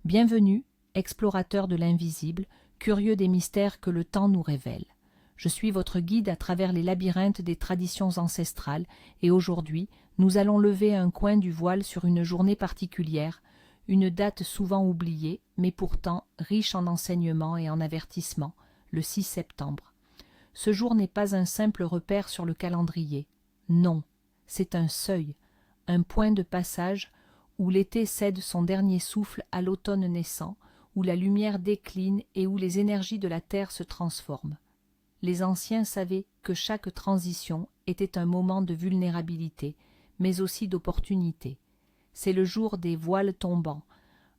Bienvenue, explorateur de l'invisible, curieux des mystères que le temps nous révèle. Je suis votre guide à travers les labyrinthes des traditions ancestrales et aujourd'hui, nous allons lever un coin du voile sur une journée particulière, une date souvent oubliée, mais pourtant riche en enseignements et en avertissements, le 6 septembre. Ce jour n'est pas un simple repère sur le calendrier. Non, c'est un seuil, un point de passage où l'été cède son dernier souffle à l'automne naissant, où la lumière décline et où les énergies de la terre se transforment. Les anciens savaient que chaque transition était un moment de vulnérabilité, mais aussi d'opportunité. C'est le jour des voiles tombants,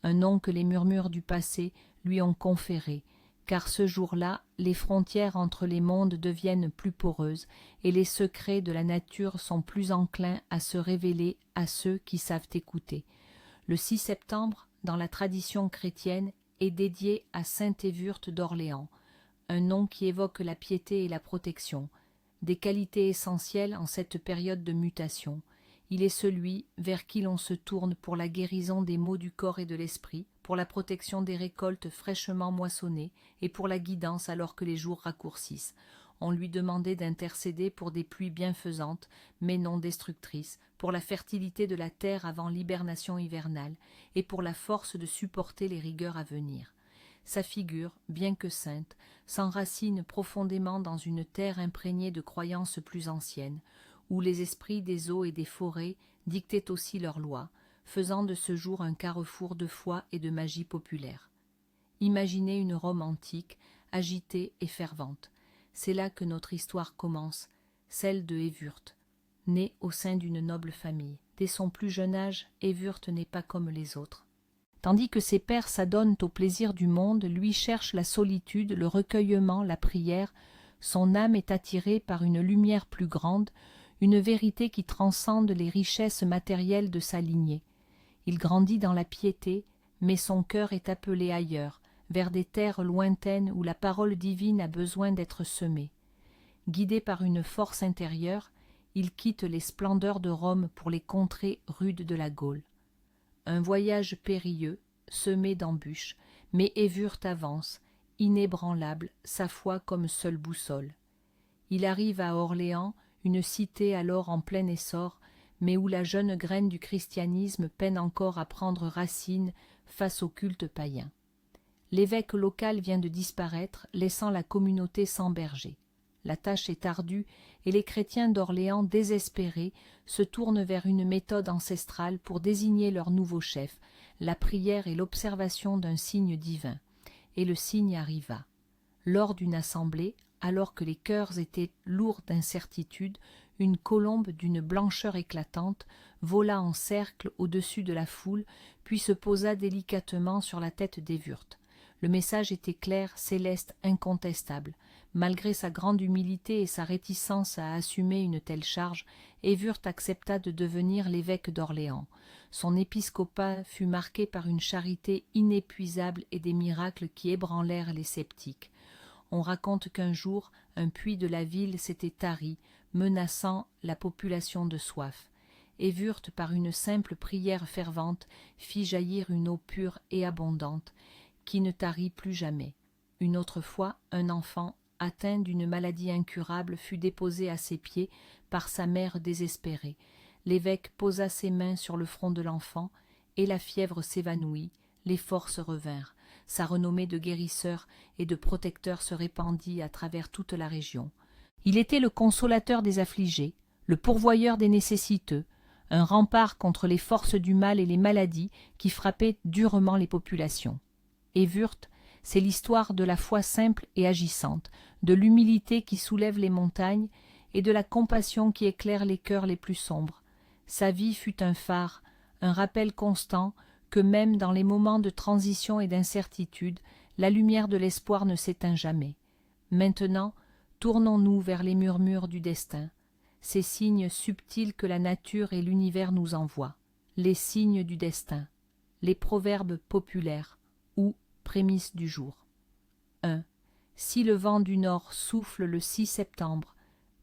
un nom que les murmures du passé lui ont conféré, car ce jour-là, les frontières entre les mondes deviennent plus poreuses et les secrets de la nature sont plus enclins à se révéler à ceux qui savent écouter. Le 6 septembre, dans la tradition chrétienne, est dédié à sainte Évurthe d'Orléans, un nom qui évoque la piété et la protection, des qualités essentielles en cette période de mutation. Il est celui vers qui l'on se tourne pour la guérison des maux du corps et de l'esprit, pour la protection des récoltes fraîchement moissonnées et pour la guidance alors que les jours raccourcissent. On lui demandait d'intercéder pour des pluies bienfaisantes, mais non destructrices, pour la fertilité de la terre avant l'hibernation hivernale et pour la force de supporter les rigueurs à venir. Sa figure, bien que sainte, s'enracine profondément dans une terre imprégnée de croyances plus anciennes, où les esprits des eaux et des forêts dictaient aussi leurs lois, faisant de ce jour un carrefour de foi et de magie populaire. Imaginez une Rome antique, agitée et fervente. C'est là que notre histoire commence, celle de Évurthe, née au sein d'une noble famille. Dès son plus jeune âge, Évurthe n'est pas comme les autres. Tandis que ses pères s'adonnent au plaisir du monde, lui cherche la solitude, le recueillement, la prière. Son âme est attirée par une lumière plus grande, une vérité qui transcende les richesses matérielles de sa lignée. Il grandit dans la piété, mais son cœur est appelé ailleurs, vers des terres lointaines où la parole divine a besoin d'être semée. Guidé par une force intérieure, il quitte les splendeurs de Rome pour les contrées rudes de la Gaule. Un voyage périlleux, semé d'embûches, mais Évurthe avance, inébranlable, sa foi comme seule boussole. Il arrive à Orléans, une cité alors en plein essor, mais où la jeune graine du christianisme peine encore à prendre racine face au culte païen. L'évêque local vient de disparaître, laissant la communauté sans berger. La tâche est ardue et les chrétiens d'Orléans, désespérés, se tournent vers une méthode ancestrale pour désigner leur nouveau chef, la prière et l'observation d'un signe divin. Et le signe arriva. Lors d'une assemblée, alors que les cœurs étaient lourds d'incertitude, une colombe d'une blancheur éclatante vola en cercle au-dessus de la foule, puis se posa délicatement sur la tête d'Évurthe. Le message était clair, céleste, incontestable. Malgré sa grande humilité et sa réticence à assumer une telle charge, Évurthe accepta de devenir l'évêque d'Orléans. Son épiscopat fut marqué par une charité inépuisable et des miracles qui ébranlèrent les sceptiques. On raconte qu'un jour, un puits de la ville s'était tari, menaçant la population de soif. Évurthe, par une simple prière fervente, fit jaillir une eau pure et abondante, qui ne tarit plus jamais. Une autre fois, un enfant, atteint d'une maladie incurable, fut déposé à ses pieds par sa mère désespérée. L'évêque posa ses mains sur le front de l'enfant, et la fièvre s'évanouit, les forces revinrent. Sa renommée de guérisseur et de protecteur se répandit à travers toute la région. Il était le consolateur des affligés, le pourvoyeur des nécessiteux, un rempart contre les forces du mal et les maladies qui frappaient durement les populations. Évurthe, c'est l'histoire de la foi simple et agissante, de l'humilité qui soulève les montagnes et de la compassion qui éclaire les cœurs les plus sombres. Sa vie fut un phare, un rappel constant que même dans les moments de transition et d'incertitude, la lumière de l'espoir ne s'éteint jamais. Maintenant, tournons-nous vers les murmures du destin, ces signes subtils que la nature et l'univers nous envoient, les signes du destin, les proverbes populaires, ou prémices du jour. 1. Si le vent du nord souffle le 6 septembre,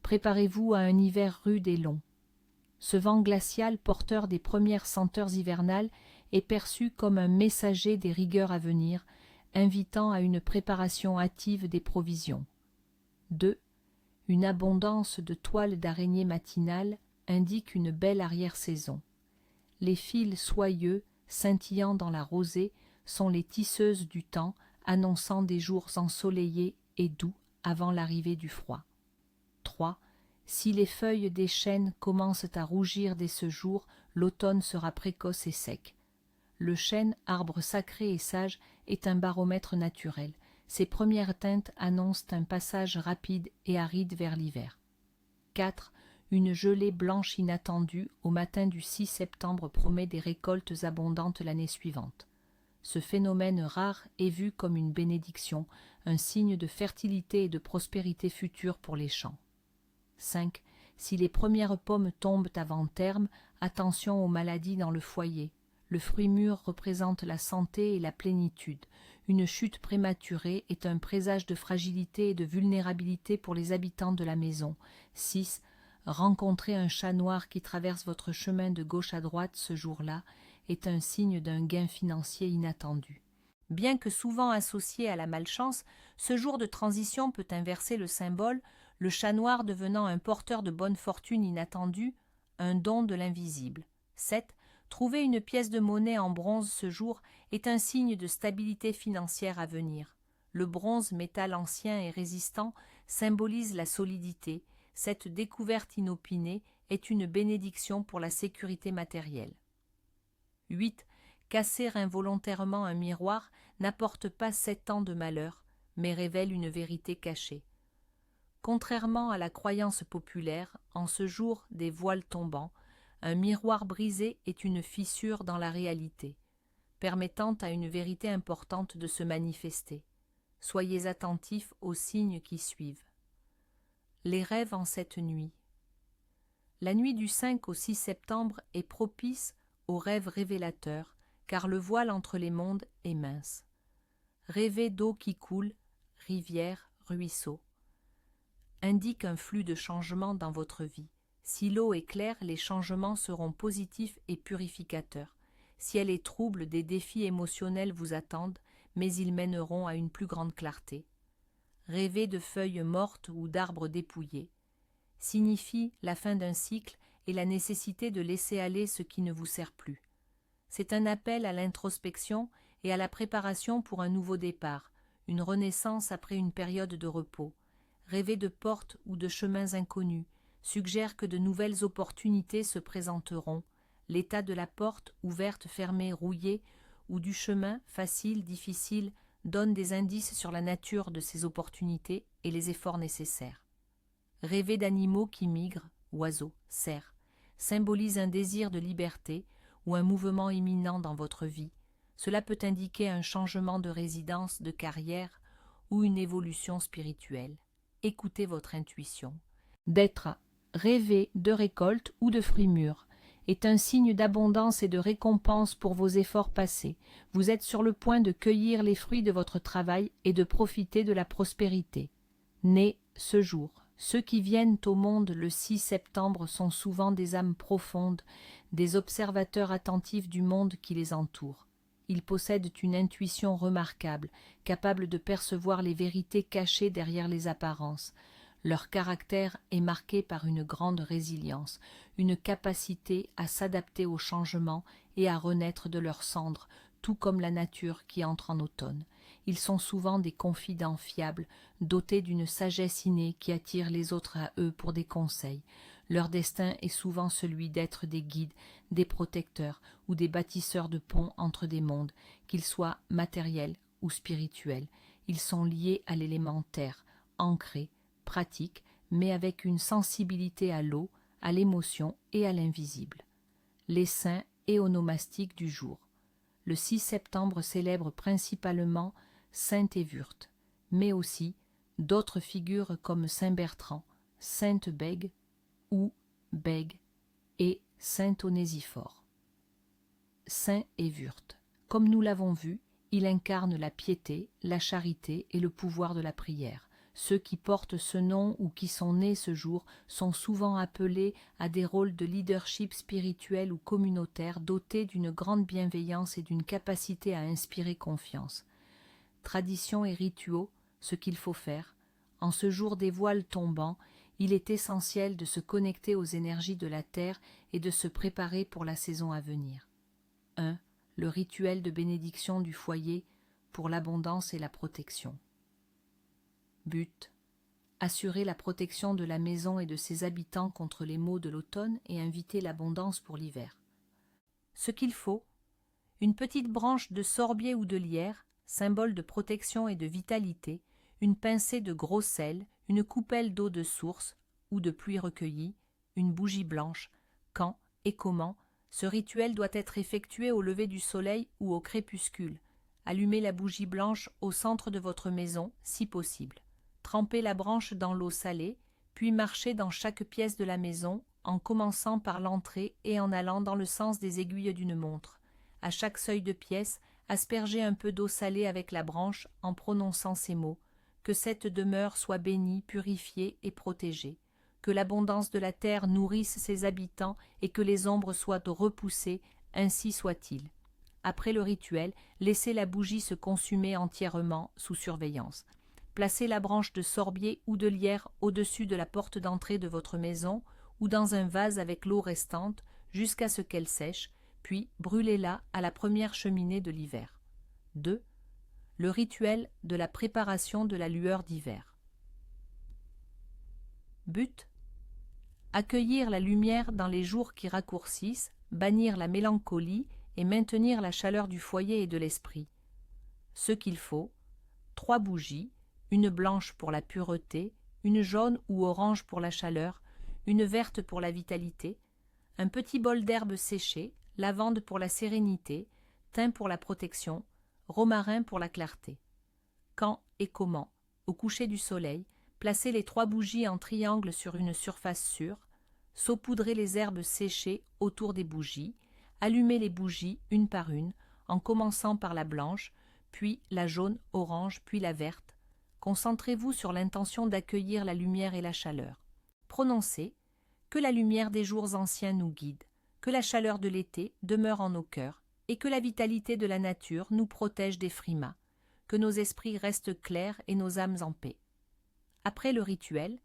préparez-vous à un hiver rude et long. Ce vent glacial, porteur des premières senteurs hivernales, est perçu comme un messager des rigueurs à venir, invitant à une préparation hâtive des provisions. 2. Une abondance de toiles d'araignée matinale indique une belle arrière-saison. Les fils soyeux, scintillant dans la rosée, sont les tisseuses du temps, annonçant des jours ensoleillés et doux avant l'arrivée du froid. 3. Si les feuilles des chênes commencent à rougir dès ce jour, l'automne sera précoce et sec. Le chêne, arbre sacré et sage, est un baromètre naturel. Ses premières teintes annoncent un passage rapide et aride vers l'hiver. 4. Une gelée blanche inattendue au matin du 6 septembre promet des récoltes abondantes l'année suivante. Ce phénomène rare est vu comme une bénédiction, un signe de fertilité et de prospérité future pour les champs. 5. Si les premières pommes tombent avant terme, attention aux maladies dans le foyer. Le fruit mûr représente la santé et la plénitude. Une chute prématurée est un présage de fragilité et de vulnérabilité pour les habitants de la maison. 6. Rencontrer un chat noir qui traverse votre chemin de gauche à droite ce jour-là est un signe d'un gain financier inattendu. Bien que souvent associé à la malchance, ce jour de transition peut inverser le symbole, le chat noir devenant un porteur de bonne fortune inattendue, un don de l'invisible. 7. Trouver une pièce de monnaie en bronze ce jour est un signe de stabilité financière à venir. Le bronze, métal ancien et résistant, symbolise la solidité. Cette découverte inopinée est une bénédiction pour la sécurité matérielle. 8. Casser involontairement un miroir n'apporte pas 7 ans de malheur, mais révèle une vérité cachée. Contrairement à la croyance populaire, en ce jour des voiles tombants, un miroir brisé est une fissure dans la réalité, permettant à une vérité importante de se manifester. Soyez attentifs aux signes qui suivent. Les rêves en cette nuit. La nuit du 5 au 6 septembre est propice aux rêves révélateurs, car le voile entre les mondes est mince. Rêver d'eau qui coule, rivière, ruisseau, indique un flux de changements dans votre vie. Si l'eau est claire, les changements seront positifs et purificateurs. Si elle est trouble, des défis émotionnels vous attendent, mais ils mèneront à une plus grande clarté. Rêver de feuilles mortes ou d'arbres dépouillés signifie la fin d'un cycle et la nécessité de laisser aller ce qui ne vous sert plus. C'est un appel à l'introspection et à la préparation pour un nouveau départ, une renaissance après une période de repos. Rêver de portes ou de chemins inconnus suggère que de nouvelles opportunités se présenteront. L'état de la porte, ouverte, fermée, rouillée, ou du chemin, facile, difficile, donne des indices sur la nature de ces opportunités et les efforts nécessaires. Rêver d'animaux qui migrent, oiseaux, cerfs, symbolise un désir de liberté ou un mouvement imminent dans votre vie. Cela peut indiquer un changement de résidence, de carrière ou une évolution spirituelle. Écoutez votre intuition. D'être rêvé de récolte ou de fruits mûrs est un signe d'abondance et de récompense pour vos efforts passés. Vous êtes sur le point de cueillir les fruits de votre travail et de profiter de la prospérité. Né ce jour. Ceux qui viennent au monde le 6 septembre sont souvent des âmes profondes, des observateurs attentifs du monde qui les entoure. Ils possèdent une intuition remarquable, capable de percevoir les vérités cachées derrière les apparences. Leur caractère est marqué par une grande résilience, une capacité à s'adapter aux changements et à renaître de leurs cendres, tout comme la nature qui entre en automne. Ils sont souvent des confidents fiables, dotés d'une sagesse innée qui attire les autres à eux pour des conseils. Leur destin est souvent celui d'être des guides, des protecteurs ou des bâtisseurs de ponts entre des mondes, qu'ils soient matériels ou spirituels. Ils sont liés à l'élément terre, ancrés, pratiques, mais avec une sensibilité à l'eau, à l'émotion et à l'invisible. Les saints et onomastiques du jour. Le 6 septembre célèbre principalement Sainte Évurthe, mais aussi d'autres figures comme Saint Bertrand, Sainte Bègue ou Bègue et Saint Onésiphore. Saint Évurthe. Comme nous l'avons vu, il incarne la piété, la charité et le pouvoir de la prière. Ceux qui portent ce nom ou qui sont nés ce jour sont souvent appelés à des rôles de leadership spirituel ou communautaire dotés d'une grande bienveillance et d'une capacité à inspirer confiance. Traditions et rituaux, ce qu'il faut faire. En ce jour des voiles tombants, il est essentiel de se connecter aux énergies de la terre et de se préparer pour la saison à venir. 1. Le rituel de bénédiction du foyer pour l'abondance et la protection. But. Assurer la protection de la maison et de ses habitants contre les maux de l'automne et inviter l'abondance pour l'hiver. Ce qu'il faut. Une petite branche de sorbier ou de lierre, symbole de protection et de vitalité, une pincée de gros sel, une coupelle d'eau de source ou de pluie recueillie, une bougie blanche. Quand et comment ce rituel doit être effectué au lever du soleil ou au crépuscule. Allumez la bougie blanche au centre de votre maison, si possible. Trempez la branche dans l'eau salée, puis marchez dans chaque pièce de la maison, en commençant par l'entrée et en allant dans le sens des aiguilles d'une montre. À chaque seuil de pièce, aspergez un peu d'eau salée avec la branche en prononçant ces mots. Que cette demeure soit bénie, purifiée et protégée. Que l'abondance de la terre nourrisse ses habitants et que les ombres soient repoussées, ainsi soit-il. Après le rituel, laissez la bougie se consumer entièrement sous surveillance. Placez la branche de sorbier ou de lierre au-dessus de la porte d'entrée de votre maison ou dans un vase avec l'eau restante jusqu'à ce qu'elle sèche, puis brûlez-la à la première cheminée de l'hiver. 2. Le rituel de la préparation de la lueur d'hiver. But. Accueillir la lumière dans les jours qui raccourcissent, bannir la mélancolie et maintenir la chaleur du foyer et de l'esprit. Ce qu'il faut. 3 bougies, une blanche pour la pureté, une jaune ou orange pour la chaleur, une verte pour la vitalité, un petit bol d'herbes séchées, lavande pour la sérénité, thym pour la protection, romarin pour la clarté. Quand et comment? Au coucher du soleil, placez les 3 bougies en triangle sur une surface sûre, saupoudrez les herbes séchées autour des bougies, allumez les bougies une par une, en commençant par la blanche, puis la jaune, orange, puis la verte. Concentrez-vous sur l'intention d'accueillir la lumière et la chaleur. Prononcez « Que la lumière des jours anciens nous guide, que la chaleur de l'été demeure en nos cœurs, et que la vitalité de la nature nous protège des frimas, que nos esprits restent clairs et nos âmes en paix. » Après le rituel,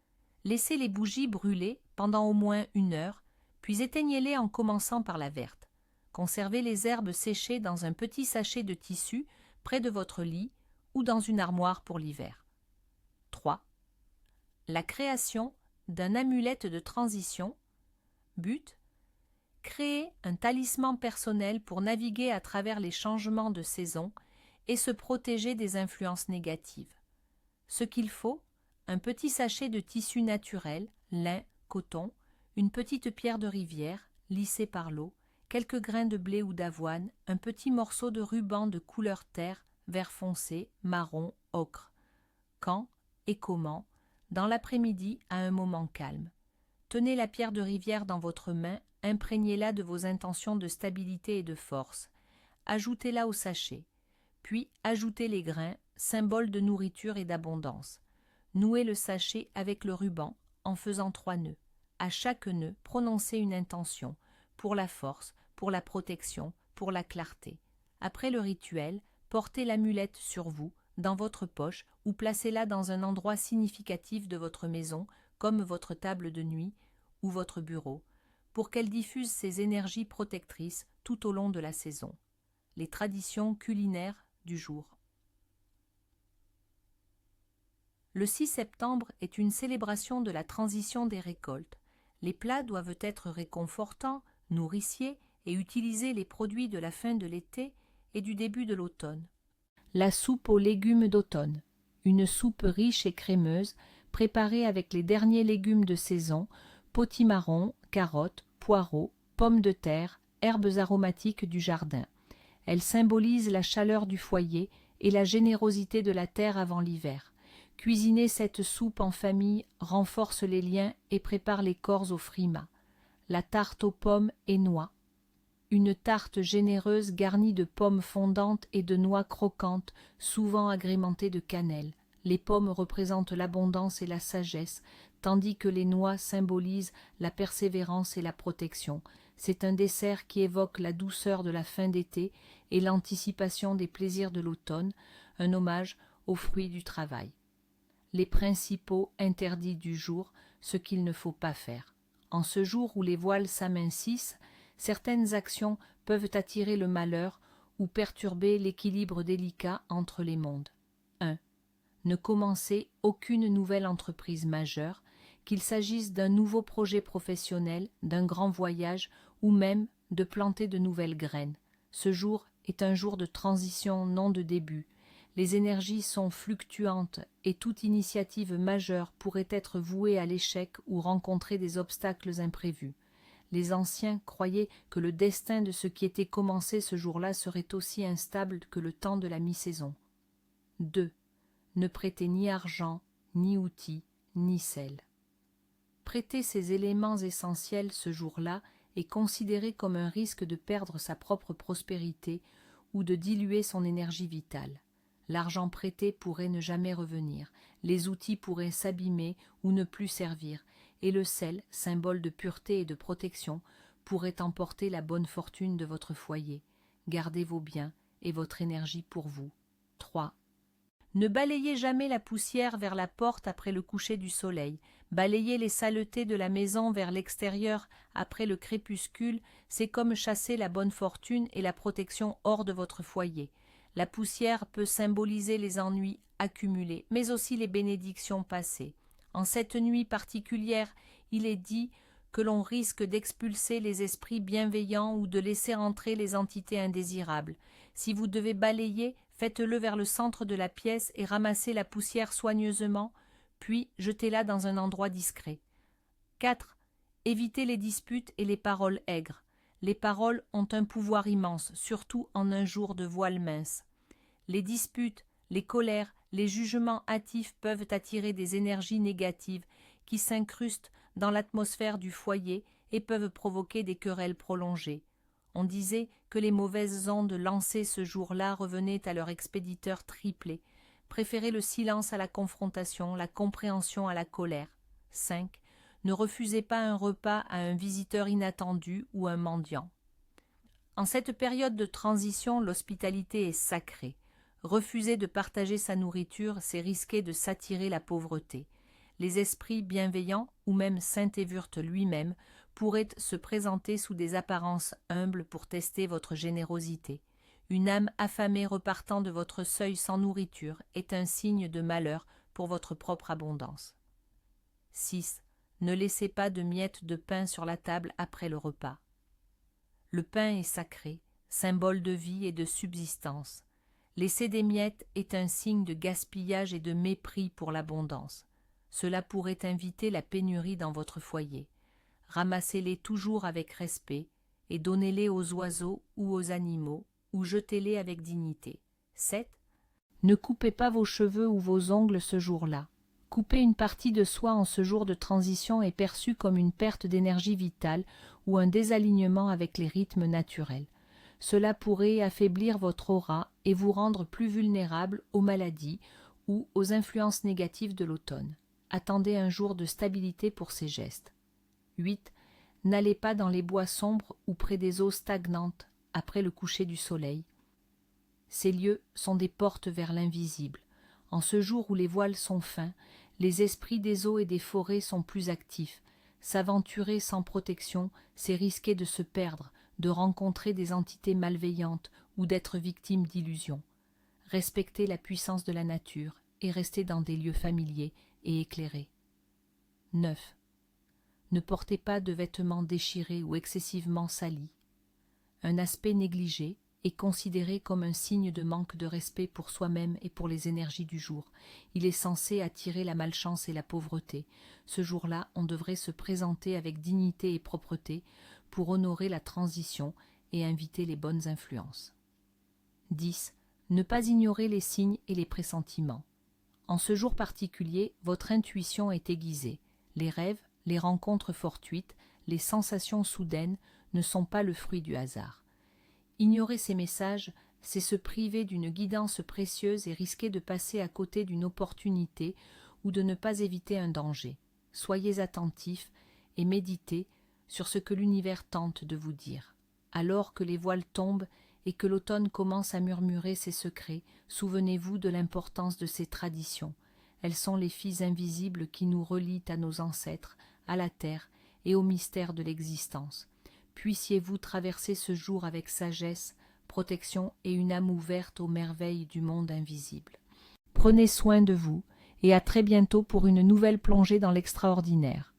laissez les bougies brûler pendant au moins 1 heure, puis éteignez-les en commençant par la verte. Conservez les herbes séchées dans un petit sachet de tissu près de votre lit ou dans une armoire pour l'hiver. 3. La création d'un amulette de transition. But. Créer un talisman personnel pour naviguer à travers les changements de saison et se protéger des influences négatives. Ce qu'il faut, un petit sachet de tissu naturel, lin, coton, une petite pierre de rivière, lissée par l'eau, quelques grains de blé ou d'avoine, un petit morceau de ruban de couleur terre, vert foncé, marron, ocre. Quand et comment? Dans l'après-midi, à un moment calme. Tenez la pierre de rivière dans votre main, imprégnez-la de vos intentions de stabilité et de force. Ajoutez-la au sachet. Puis ajoutez les grains, symbole de nourriture et d'abondance. Nouez le sachet avec le ruban en faisant 3 nœuds. À chaque nœud, prononcez une intention, pour la force, pour la protection, pour la clarté. Après le rituel, portez l'amulette sur vous, dans votre poche, ou placez-la dans un endroit significatif de votre maison, comme votre table de nuit ou votre bureau, pour qu'elle diffuse ses énergies protectrices tout au long de la saison. Les traditions culinaires du jour. Le 6 septembre est une célébration de la transition des récoltes. Les plats doivent être réconfortants, nourriciers et utiliser les produits de la fin de l'été et du début de l'automne. La soupe aux légumes d'automne. Une soupe riche et crémeuse, préparée avec les derniers légumes de saison, potimarron, carottes, poireaux, pommes de terre, herbes aromatiques du jardin. Elle symbolise la chaleur du foyer et la générosité de la terre avant l'hiver. Cuisiner cette soupe en famille renforce les liens et prépare les corps au frimas. La tarte aux pommes et noix. Une tarte généreuse garnie de pommes fondantes et de noix croquantes, souvent agrémentée de cannelle. Les pommes représentent l'abondance et la sagesse, tandis que les noix symbolisent la persévérance et la protection. C'est un dessert qui évoque la douceur de la fin d'été et l'anticipation des plaisirs de l'automne, un hommage aux fruits du travail. Les principaux interdits du jour, ce qu'il ne faut pas faire. En ce jour où les voiles s'amincissent, certaines actions peuvent attirer le malheur ou perturber l'équilibre délicat entre les mondes. 1. Ne commencez aucune nouvelle entreprise majeure, qu'il s'agisse d'un nouveau projet professionnel, d'un grand voyage ou même de planter de nouvelles graines. Ce jour est un jour de transition, non de début. Les énergies sont fluctuantes et toute initiative majeure pourrait être vouée à l'échec ou rencontrer des obstacles imprévus. Les anciens croyaient que le destin de ce qui était commencé ce jour-là serait aussi instable que le temps de la mi-saison. 2. Ne prêtez ni argent, ni outils, ni sel. Prêter ces éléments essentiels ce jour-là est considéré comme un risque de perdre sa propre prospérité ou de diluer son énergie vitale. L'argent prêté pourrait ne jamais revenir, les outils pourraient s'abîmer ou ne plus servir, et le sel, symbole de pureté et de protection, pourrait emporter la bonne fortune de votre foyer. Gardez vos biens et votre énergie pour vous. 3. Ne balayez jamais la poussière vers la porte après le coucher du soleil. Balayer les saletés de la maison vers l'extérieur après le crépuscule, c'est comme chasser la bonne fortune et la protection hors de votre foyer. La poussière peut symboliser les ennuis accumulés, mais aussi les bénédictions passées. En cette nuit particulière, il est dit que l'on risque d'expulser les esprits bienveillants ou de laisser entrer les entités indésirables. Si vous devez balayer, faites-le vers le centre de la pièce et ramassez la poussière soigneusement, puis jetez-la dans un endroit discret. 4. Évitez les disputes et les paroles aigres. Les paroles ont un pouvoir immense, surtout en un jour de voile mince. Les disputes, les colères, les jugements hâtifs peuvent attirer des énergies négatives qui s'incrustent dans l'atmosphère du foyer et peuvent provoquer des querelles prolongées. On disait que les mauvaises ondes lancées ce jour-là revenaient à leur expéditeur triplé. Préférez le silence à la confrontation, la compréhension à la colère. 5. Ne refusez pas un repas à un visiteur inattendu ou un mendiant. En cette période de transition, l'hospitalité est sacrée. Refuser de partager sa nourriture, c'est risquer de s'attirer la pauvreté. Les esprits bienveillants, ou même Saint-Évurte lui-même, pourraient se présenter sous des apparences humbles pour tester votre générosité. Une âme affamée repartant de votre seuil sans nourriture est un signe de malheur pour votre propre abondance. 6. Ne laissez pas de miettes de pain sur la table après le repas. Le pain est sacré, symbole de vie et de subsistance. Laisser des miettes est un signe de gaspillage et de mépris pour l'abondance. Cela pourrait inviter la pénurie dans votre foyer. Ramassez-les toujours avec respect et donnez-les aux oiseaux ou aux animaux ou jetez-les avec dignité. 7. Ne coupez pas vos cheveux ou vos ongles ce jour-là. Couper une partie de soi en ce jour de transition est perçu comme une perte d'énergie vitale ou un désalignement avec les rythmes naturels. Cela pourrait affaiblir votre aura et vous rendre plus vulnérable aux maladies ou aux influences négatives de l'automne. Attendez un jour de stabilité pour ces gestes. 8. N'allez pas dans les bois sombres ou près des eaux stagnantes après le coucher du soleil. Ces lieux sont des portes vers l'invisible. En ce jour où les voiles sont fins, les esprits des eaux et des forêts sont plus actifs. S'aventurer sans protection, c'est risquer de se perdre, de rencontrer des entités malveillantes ou d'être victime d'illusions. Respectez la puissance de la nature et restez dans des lieux familiers et éclairés. 9. Ne portez pas de vêtements déchirés ou excessivement salis. Un aspect négligé est considéré comme un signe de manque de respect pour soi-même et pour les énergies du jour. Il est censé attirer la malchance et la pauvreté. Ce jour-là, on devrait se présenter avec dignité et propreté pour honorer la transition et inviter les bonnes influences. 10. Ne pas ignorer les signes et les pressentiments. En ce jour particulier, votre intuition est aiguisée. Les rêves, les rencontres fortuites, les sensations soudaines ne sont pas le fruit du hasard. Ignorer ces messages, c'est se priver d'une guidance précieuse et risquer de passer à côté d'une opportunité ou de ne pas éviter un danger. Soyez attentifs et méditez sur ce que l'univers tente de vous dire. Alors que les voiles tombent et que l'automne commence à murmurer ses secrets, souvenez-vous de l'importance de ces traditions. Elles sont les fils invisibles qui nous relient à nos ancêtres, à la terre et au mystère de l'existence. Puissiez-vous traverser ce jour avec sagesse, protection et une âme ouverte aux merveilles du monde invisible. Prenez soin de vous et à très bientôt pour une nouvelle plongée dans l'extraordinaire.